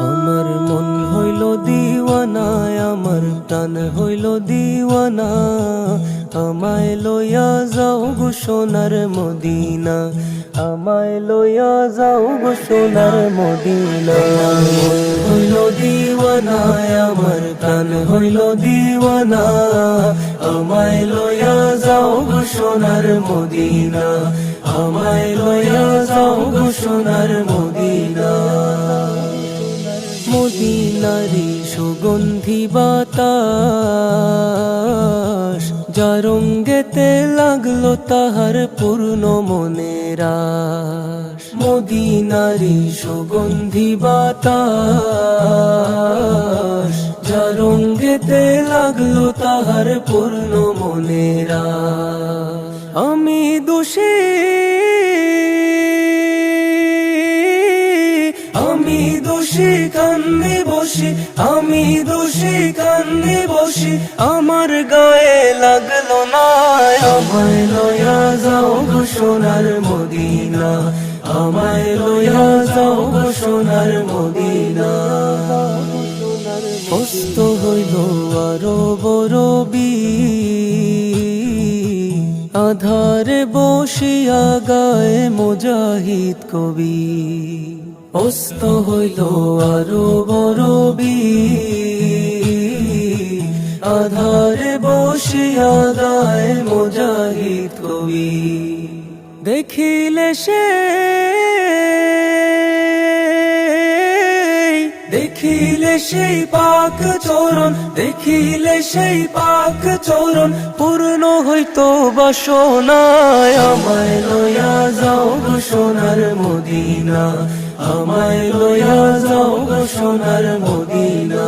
আমার মন হইল দিওয়ানা, আমার প্রাণ হইল দিওয়ানা, আমায় লইয়া যাও গো সোনার মদিনা, আমায় লইয়া যাও গো সোনার মদিনা। মন হইল দিওয়ানা, আমার প্রাণ হইল দিওয়ানা, আমায় লইয়া যাও গো সোনার মদিনা, আমায় লইয়া যাও গো সোনার মদিনা। মদিনারি সুগন্ধি বাতাস, যার রঙ্গেতে লাগলো তাহার পূর্ণ মনের আশ। মদিনারি সুগন্ধি বাতাস, যার রঙ্গেতে লাগলো তাহার পূর্ণ মনের আশ। আমি দোষী, আমি দোষী কান্দে বসি, আমি দোষী কান্দে বসি, আমার গায়ে লাগলো না। আমায় লইয়া যাও গো সোনার মদিনা, আমায় লইয়া যাও গো সোনার মদিনা। অস্ত হইল আরো বড় আধারে বসিয়া গায়ে মুজাহিদ কবি। অস্ত হইল আরো বড় আধারে বসিয়া গায়ে মুজাহিদ কবি। দেখিলে সে, দেখিলে সেই পাক চরণ, দেখিলে সেই পাক চরণ, পূর্ণ হইতো বাসনায়। আমায় লইয়া যাও গো সোনার মদিনা, আমায় লইয়া যাও গো সোনার মদিনা।